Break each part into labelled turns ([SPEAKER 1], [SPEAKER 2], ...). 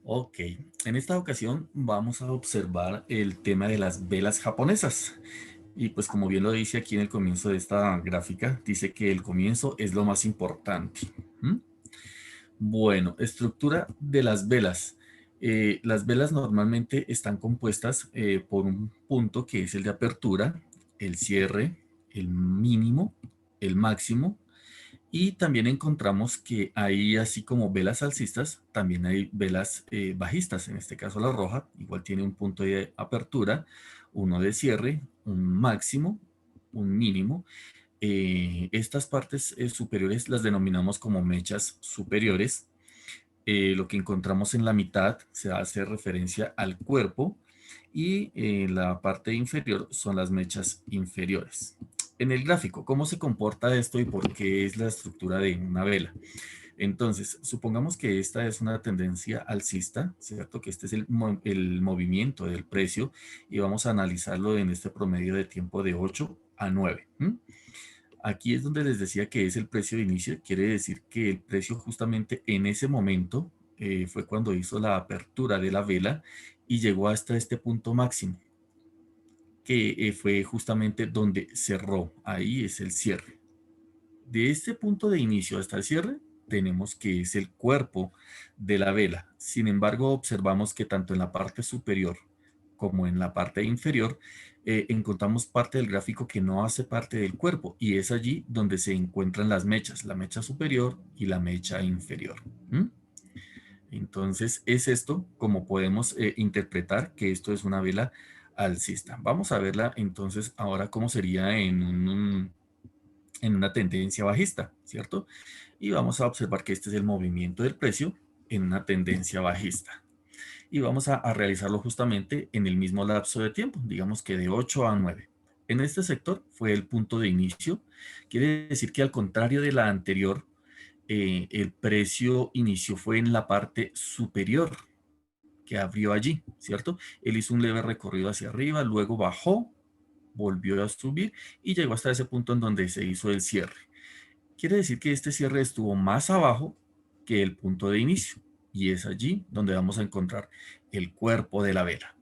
[SPEAKER 1] Ok, en esta ocasión vamos a observar el tema de las velas japonesas. Y pues como bien lo dice aquí en el comienzo de esta gráfica, dice que el comienzo es lo más importante. ¿Mm? Bueno, estructura de las velas. Las velas normalmente están compuestas por un punto que es el de apertura, el cierre, el mínimo, el máximo. Y también encontramos que hay, así como velas alcistas, también hay velas bajistas. En este caso la roja, igual tiene un punto de apertura, uno de cierre, un máximo, un mínimo. Estas partes superiores las denominamos como mechas superiores. Lo que encontramos en la mitad se hace referencia al cuerpo y la parte inferior son las mechas inferiores. En el gráfico, ¿cómo se comporta esto y por qué es la estructura de una vela? Entonces, supongamos que esta es una tendencia alcista, ¿cierto? Que este es el movimiento del precio y vamos a analizarlo en este promedio de tiempo de 8 a 9. ¿M? Aquí es donde les decía que es el precio de inicio, quiere decir que el precio justamente en ese momento fue cuando hizo la apertura de la vela y llegó hasta este punto máximo, que fue justamente donde cerró, ahí es el cierre. De este punto de inicio hasta el cierre, tenemos que es el cuerpo de la vela. Sin embargo, observamos que tanto en la parte superior como en la parte inferior, encontramos parte del gráfico que no hace parte del cuerpo y es allí donde se encuentran las mechas, la mecha superior y la mecha inferior. ¿Mm? Entonces, es esto como podemos interpretar que esto es una vela alcista. Vamos a verla entonces ahora cómo sería en una tendencia bajista, ¿cierto? Y vamos a observar que este es el movimiento del precio en una tendencia bajista. Y vamos a realizarlo justamente en el mismo lapso de tiempo, digamos que de 8 a 9. En este sector fue el punto de inicio, quiere decir que al contrario de la anterior, el precio inició fue en la parte superior que abrió allí, ¿cierto? Él hizo un leve recorrido hacia arriba, luego bajó, volvió a subir y llegó hasta ese punto en donde se hizo el cierre. Quiere decir que este cierre estuvo más abajo que el punto de inicio y es allí donde vamos a encontrar el cuerpo de la vela.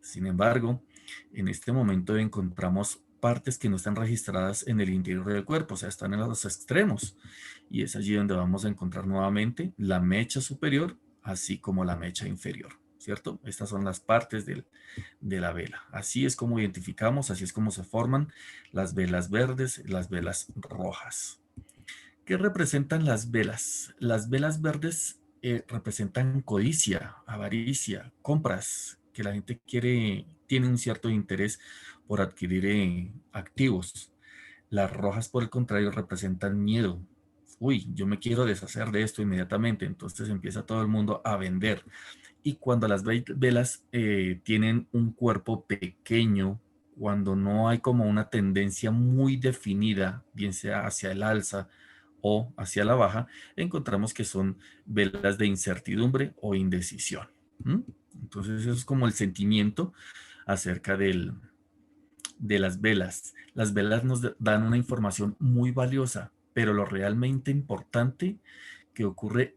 [SPEAKER 1] Sin embargo, en este momento encontramos partes que no están registradas en el interior del cuerpo, o sea, están en los extremos. Y es allí donde vamos a encontrar nuevamente la mecha superior, así como la mecha inferior, ¿cierto? Estas son las partes de la vela. Así es como identificamos, así es como se forman las velas verdes, las velas rojas. ¿Qué representan las velas? Las velas verdes representan codicia, avaricia, compras, que la gente quiere, tiene un cierto interés por adquirir activos. Las rojas, por el contrario, representan miedo. Uy, yo me quiero deshacer de esto inmediatamente, entonces empieza todo el mundo a vender. Y cuando las velas tienen un cuerpo pequeño, cuando no hay como una tendencia muy definida, bien sea hacia el alza o hacia la baja, encontramos que son velas de incertidumbre o indecisión. ¿Mm? Entonces eso es como el sentimiento acerca de las velas. Las velas nos dan una información muy valiosa, pero lo realmente importante que ocurre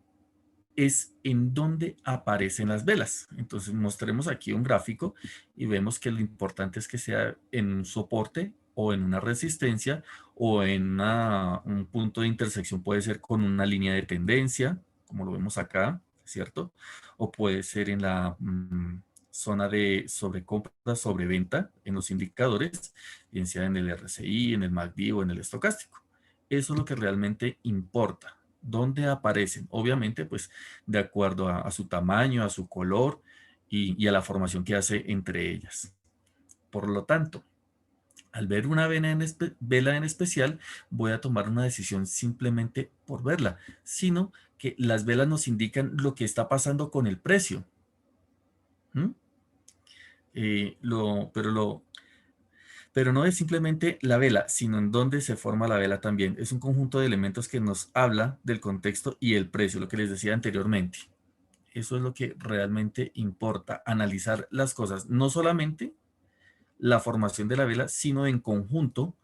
[SPEAKER 1] es en dónde aparecen las velas. Entonces mostremos aquí un gráfico y vemos que lo importante es que sea en un soporte o en una resistencia o en un punto de intersección, puede ser con una línea de tendencia, como lo vemos acá, ¿cierto? O puede ser en la zona de sobrecompra, sobreventa en los indicadores, bien sea en el RSI, en el MACD o en el estocástico. Eso es lo que realmente importa. ¿Dónde aparecen? Obviamente, pues de acuerdo a su tamaño, a su color y a la formación que hace entre ellas. Por lo tanto, al ver una vela en especial, voy a tomar una decisión simplemente por verla, sino que las velas nos indican lo que está pasando con el precio. ¿Mm? Eh, lo, pero, lo, pero no es simplemente la vela, sino en dónde se forma la vela también. Es un conjunto de elementos que nos habla del contexto y el precio, lo que les decía anteriormente. Eso es lo que realmente importa, analizar las cosas, no solamente la formación de la vela, sino en conjunto,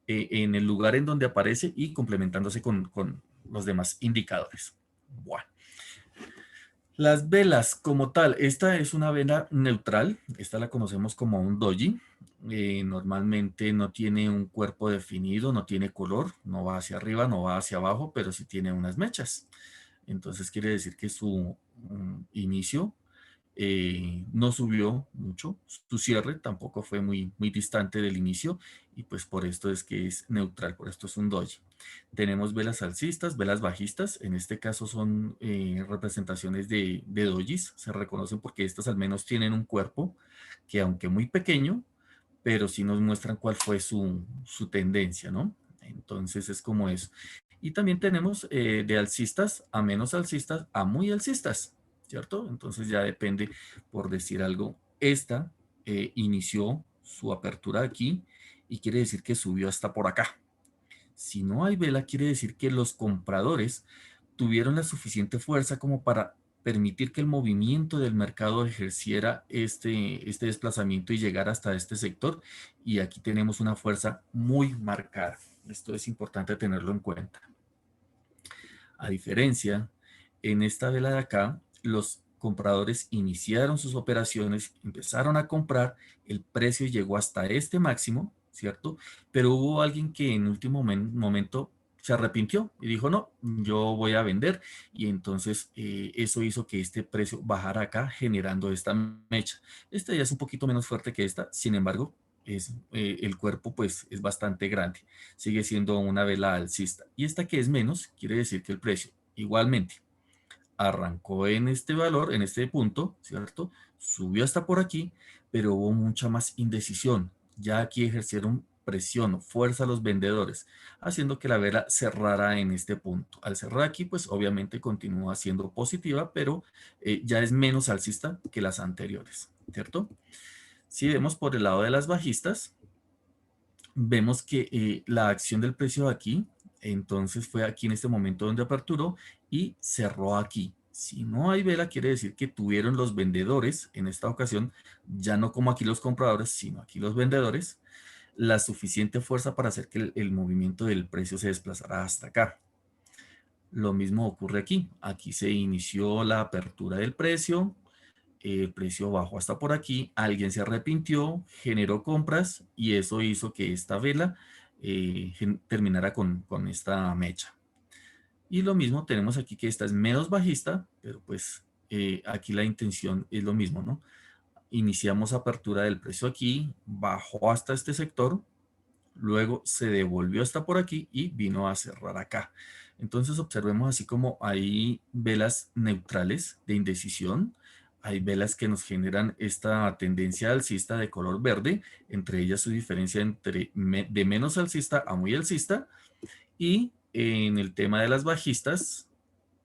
[SPEAKER 1] en el lugar en donde aparece y complementándose con los demás indicadores. Bueno, Las velas como tal, esta es una vela neutral, esta la conocemos como un doji. Normalmente no tiene un cuerpo definido, no tiene color, no va hacia arriba, no va hacia abajo, pero sí tiene unas mechas. Entonces quiere decir que su inicio no subió mucho, su cierre tampoco fue muy distante del inicio y pues por esto es que es neutral, por esto es un doji. Tenemos velas alcistas, velas bajistas, en este caso son representaciones de dojis, se reconocen porque estas al menos tienen un cuerpo que aunque muy pequeño, pero sí nos muestran cuál fue su tendencia, ¿no? Entonces es como eso. Y también tenemos de alcistas a menos alcistas a muy alcistas, ¿cierto? Entonces ya depende, por decir algo, esta inició su apertura aquí y quiere decir que subió hasta por acá. Si no hay vela, quiere decir que los compradores tuvieron la suficiente fuerza como para permitir que el movimiento del mercado ejerciera este desplazamiento y llegar hasta este sector. Y aquí tenemos una fuerza muy marcada. Esto es importante tenerlo en cuenta. A diferencia, en esta vela de acá, los compradores iniciaron sus operaciones, empezaron a comprar, el precio llegó hasta este máximo, ¿cierto? Pero hubo alguien que en último momento se arrepintió y dijo, no, yo voy a vender. Y entonces eso hizo que este precio bajara acá, generando esta mecha. Esta ya es un poquito menos fuerte que esta, sin embargo, el cuerpo pues es bastante grande, sigue siendo una vela alcista. Y esta que es menos, quiere decir que el precio igualmente arrancó en este valor, en este punto, ¿cierto? Subió hasta por aquí, pero hubo mucha más indecisión. Ya aquí ejercieron presión, fuerza a los vendedores, haciendo que la vela cerrara en este punto. Al cerrar aquí, pues obviamente continúa siendo positiva, pero ya es menos alcista que las anteriores, ¿cierto? Si vemos por el lado de las bajistas, vemos que la acción del precio aquí, entonces fue aquí en este momento donde aperturó y cerró aquí. Si no hay vela, quiere decir que tuvieron los vendedores, en esta ocasión, ya no como aquí los compradores, sino aquí los vendedores, la suficiente fuerza para hacer que el movimiento del precio se desplazara hasta acá. Lo mismo ocurre aquí. Aquí se inició la apertura del precio, el precio bajó hasta por aquí, alguien se arrepintió, generó compras y eso hizo que esta vela terminara con esta mecha. Y lo mismo tenemos aquí que esta es menos bajista, pero pues aquí la intención es lo mismo, ¿no? Iniciamos apertura del precio aquí, bajó hasta este sector, luego se devolvió hasta por aquí y vino a cerrar acá. Entonces observemos así como hay velas neutrales de indecisión, hay velas que nos generan esta tendencia alcista de color verde, entre ellas su diferencia entre de menos alcista a muy alcista, y en el tema de las bajistas,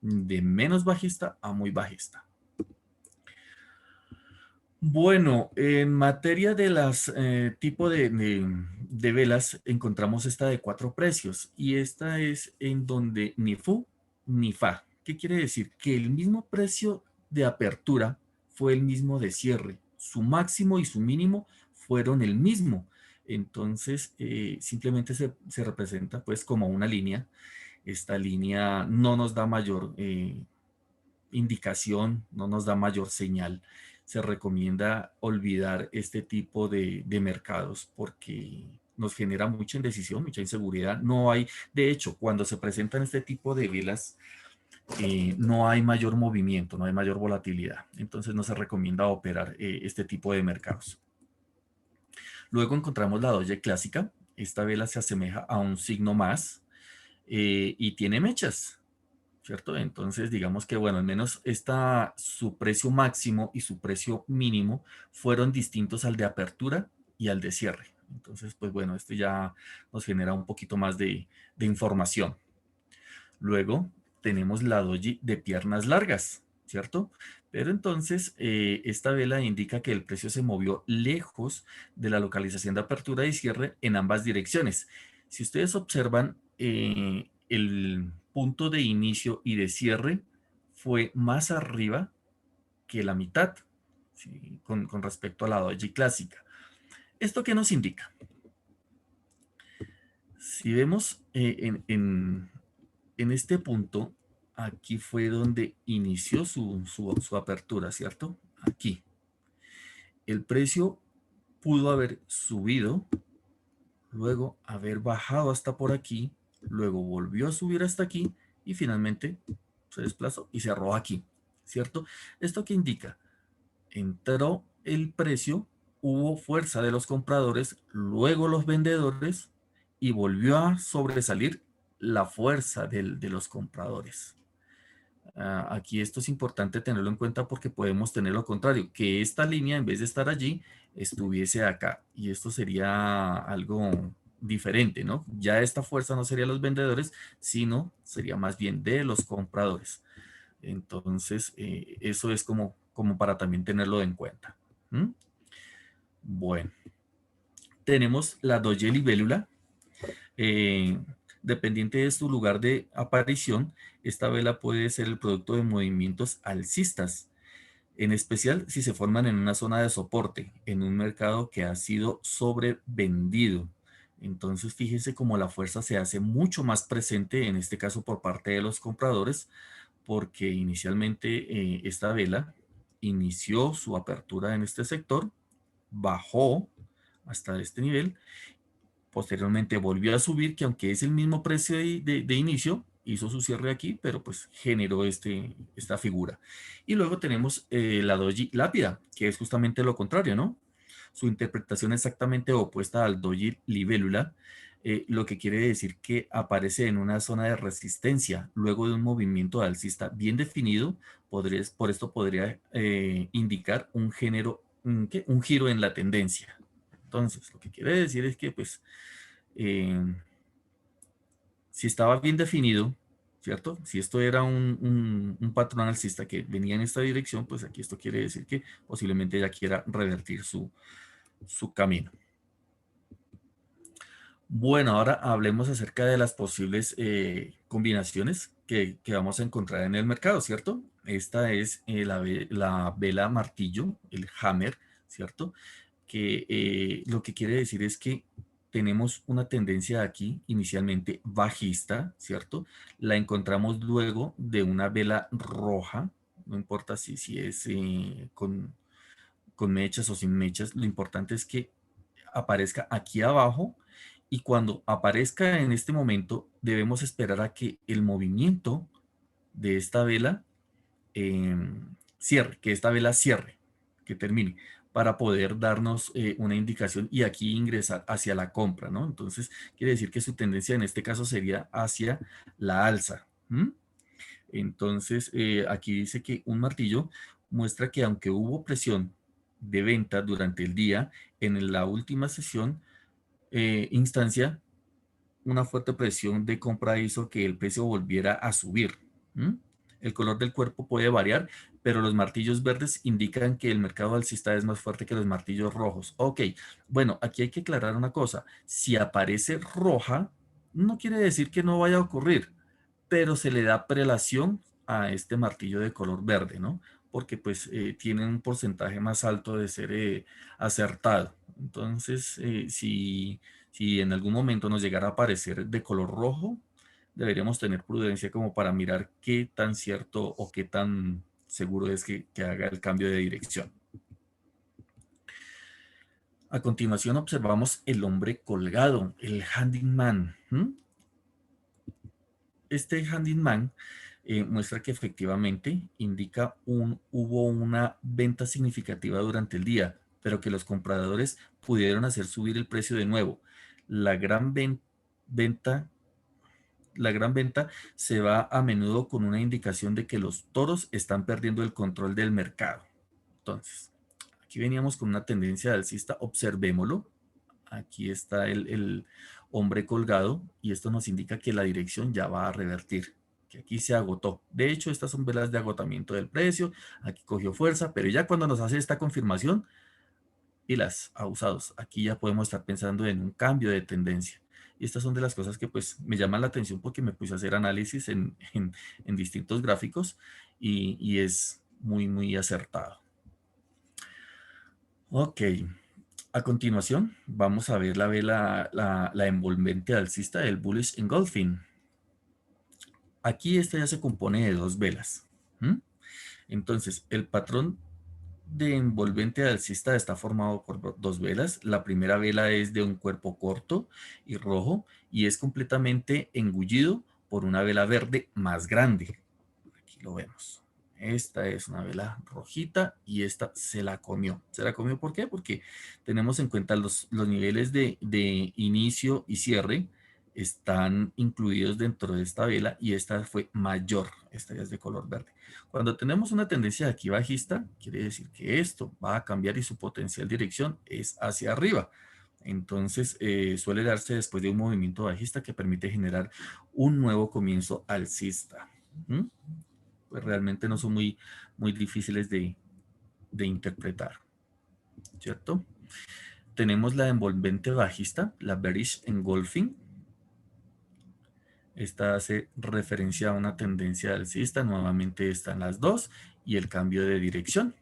[SPEAKER 1] de menos bajista a muy bajista. Bueno, en materia de las tipo de velas, encontramos esta de 4 precios y esta es en donde ni fu ni fa. ¿Qué quiere decir? Que el mismo precio de apertura fue el mismo de cierre. Su máximo y su mínimo fueron el mismo. Entonces, simplemente se representa pues como una línea. Esta línea no nos da mayor indicación, no nos da mayor señal. Se recomienda olvidar este tipo de mercados porque nos genera mucha indecisión, mucha inseguridad. No hay, de hecho, cuando se presentan este tipo de velas, no hay mayor movimiento, no hay mayor volatilidad. Entonces no se recomienda operar este tipo de mercados. Luego encontramos la doji clásica. Esta vela se asemeja a un signo más y tiene mechas. ¿Cierto? Entonces, digamos que, bueno, al menos su precio máximo y su precio mínimo fueron distintos al de apertura y al de cierre. Entonces, pues bueno, esto ya nos genera un poquito más de información. Luego tenemos la doji de piernas largas, ¿cierto? Pero entonces, esta vela indica que el precio se movió lejos de la localización de apertura y cierre en ambas direcciones. Si ustedes observan, el punto de inicio y de cierre fue más arriba que la mitad, ¿sí? Con respecto a la doji clásica. ¿Esto qué nos indica? Si vemos en este punto, aquí fue donde inició su apertura, ¿cierto? Aquí. El precio pudo haber subido, luego haber bajado hasta por aquí, luego volvió a subir hasta aquí y finalmente se desplazó y cerró aquí, ¿cierto? ¿Esto qué indica? Entró el precio, hubo fuerza de los compradores, luego los vendedores y volvió a sobresalir la fuerza de los compradores. Aquí esto es importante tenerlo en cuenta porque podemos tener lo contrario, que esta línea en vez de estar allí estuviese acá y esto sería algo diferente, ¿no? Ya esta fuerza no sería los vendedores, sino sería más bien de los compradores. Entonces, eso es como para también tenerlo en cuenta. ¿Mm? Bueno, tenemos la doye libélula. Eh, Dependiente de su lugar de aparición, esta vela puede ser el producto de movimientos alcistas, en especial si se forman en una zona de soporte, en un mercado que ha sido sobrevendido. Entonces, fíjese cómo la fuerza se hace mucho más presente, en este caso por parte de los compradores, porque inicialmente esta vela inició su apertura en este sector, bajó hasta este nivel, posteriormente volvió a subir, que aunque es el mismo precio de inicio, hizo su cierre aquí, pero pues generó esta figura. Y luego tenemos la doji lápida, que es justamente lo contrario, ¿no? Su interpretación exactamente opuesta al doji libélula, lo que quiere decir que aparece en una zona de resistencia luego de un movimiento alcista bien definido. Por esto podría indicar un género, ¿qué? Un giro en la tendencia. Entonces, lo que quiere decir es que, pues, eh, si estaba bien definido, ¿cierto? Si esto era un patrón alcista que venía en esta dirección, pues aquí esto quiere decir que posiblemente ya quiera revertir su camino. Bueno, ahora hablemos acerca de las posibles combinaciones que vamos a encontrar en el mercado, ¿cierto? Esta es la vela martillo, el hammer, ¿cierto? Que lo que quiere decir es que tenemos una tendencia aquí inicialmente bajista, ¿cierto? La encontramos luego de una vela roja, no importa si es con mechas o sin mechas, lo importante es que aparezca aquí abajo y cuando aparezca en este momento debemos esperar a que el movimiento de esta vela cierre, que esta vela cierre, que termine, para poder darnos una indicación y aquí ingresar hacia la compra, ¿no? Entonces, quiere decir que su tendencia en este caso sería hacia la alza. ¿Mm? Entonces, aquí dice que un martillo muestra que aunque hubo presión de venta durante el día, en la última sesión, instancia, una fuerte presión de compra hizo que el precio volviera a subir. ¿Mm? El color del cuerpo puede variar, pero los martillos verdes indican que el mercado alcista es más fuerte que los martillos rojos. Ok, bueno, aquí hay que aclarar una cosa. Si aparece roja, no quiere decir que no vaya a ocurrir, pero se le da prelación a este martillo de color verde, ¿no? Porque pues tiene un porcentaje más alto de ser acertado. Entonces, si en algún momento nos llegara a aparecer de color rojo, deberíamos tener prudencia como para mirar qué tan cierto o qué tan seguro es que haga el cambio de dirección. A continuación observamos el hombre colgado, el handyman. Este handyman muestra que efectivamente indica hubo una venta significativa durante el día, pero que los compradores pudieron hacer subir el precio de nuevo. La gran venta, la gran venta se va a menudo con una indicación de que los toros están perdiendo el control del mercado. Entonces, aquí veníamos con una tendencia alcista, observémoslo. Aquí está el hombre colgado y esto nos indica que la dirección ya va a revertir, que aquí se agotó. De hecho, estas son velas de agotamiento del precio, aquí cogió fuerza, pero ya cuando nos hace esta confirmación y las abusados, aquí ya podemos estar pensando en un cambio de tendencia. Y estas son de las cosas que pues me llaman la atención porque me puse a hacer análisis en distintos gráficos y es muy acertado. Ok, a continuación, vamos a ver la envolvente alcista del Bullish Engulfing. Aquí esta ya se compone de dos velas. ¿M? Entonces, el patrón de envolvente alcista está formado por dos velas. La primera vela es de un cuerpo corto y rojo y es completamente engullido por una vela verde más grande. Aquí lo vemos. Esta es una vela rojita y esta se la comió. ¿Se la comió por qué? Porque tenemos en cuenta los niveles de inicio y cierre están incluidos dentro de esta vela y esta fue mayor. Esta ya es de color verde. Cuando tenemos una tendencia de aquí bajista, quiere decir que esto va a cambiar y su potencial dirección es hacia arriba. Entonces suele darse después de un movimiento bajista que permite generar un nuevo comienzo alcista. ¿Mm? Pues realmente no son muy difíciles de interpretar, ¿cierto? Tenemos la envolvente bajista, la bearish engulfing. Esta hace referencia a una tendencia alcista, nuevamente están las dos, y el cambio de dirección,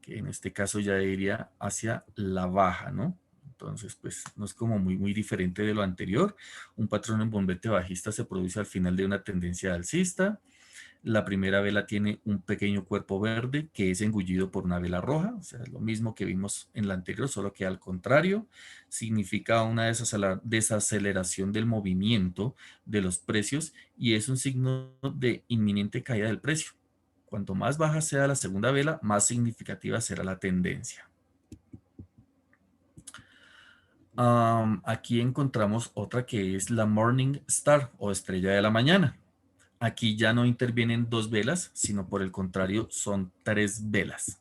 [SPEAKER 1] que en este caso ya iría hacia la baja, ¿no? Entonces, pues no es como muy diferente de lo anterior. Un patrón envolvente bajista se produce al final de una tendencia alcista. La primera vela tiene un pequeño cuerpo verde que es engullido por una vela roja, o sea, es lo mismo que vimos en la anterior, solo que al contrario, significa una desaceleración del movimiento de los precios y es un signo de inminente caída del precio. Cuanto más baja sea la segunda vela, más significativa será la tendencia. Aquí encontramos otra que es la Morning Star o estrella de la mañana. Aquí ya no intervienen dos velas, sino por el contrario son tres velas.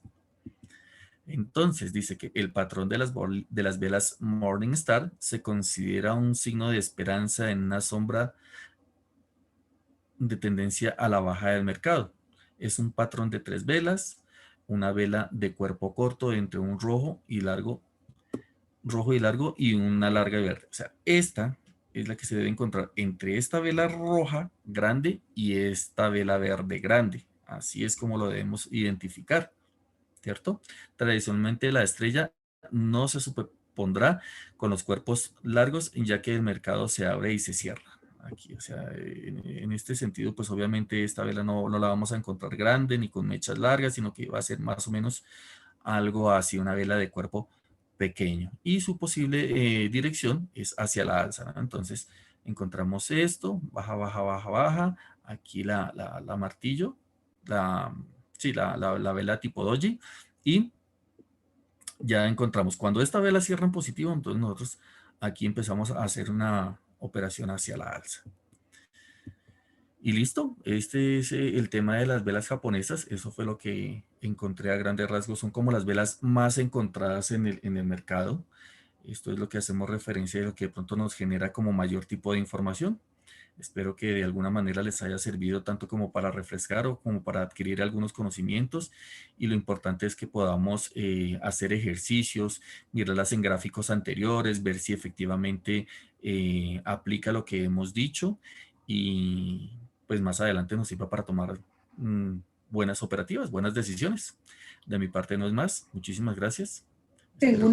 [SPEAKER 1] Entonces dice que el patrón de las velas Morningstar se considera un signo de esperanza en una sombra de tendencia a la baja del mercado. Es un patrón de tres velas, una vela de cuerpo corto entre un rojo y largo y una larga verde. O sea, esta es la que se debe encontrar entre esta vela roja grande y esta vela verde grande. Así es como lo debemos identificar, ¿cierto? Tradicionalmente la estrella no se superpondrá con los cuerpos largos, ya que el mercado se abre y se cierra. Aquí, o sea, en este sentido, pues obviamente esta vela no la vamos a encontrar grande ni con mechas largas, sino que va a ser más o menos algo así, una vela de cuerpo pequeño. Y su posible dirección es hacia la alza, ¿no? Entonces, encontramos esto, baja, baja, baja, baja. Aquí la martillo, la, sí, la vela tipo doji. Y ya encontramos, cuando esta vela cierra en positivo, entonces nosotros aquí empezamos a hacer una operación hacia la alza. Y listo, este es el tema de las velas japonesas. Eso fue lo que encontré a grandes rasgos. Son como las velas más encontradas en el mercado. Esto es lo que hacemos referencia y lo que de pronto nos genera como mayor tipo de información. Espero que de alguna manera les haya servido tanto como para refrescar o como para adquirir algunos conocimientos. Y lo importante es que podamos hacer ejercicios, mirarlas en gráficos anteriores, ver si efectivamente aplica lo que hemos dicho y pues más adelante nos sirva para tomar mm, buenas operativas, buenas decisiones. De mi parte no es más. Muchísimas gracias.
[SPEAKER 2] Tengo
[SPEAKER 1] Espero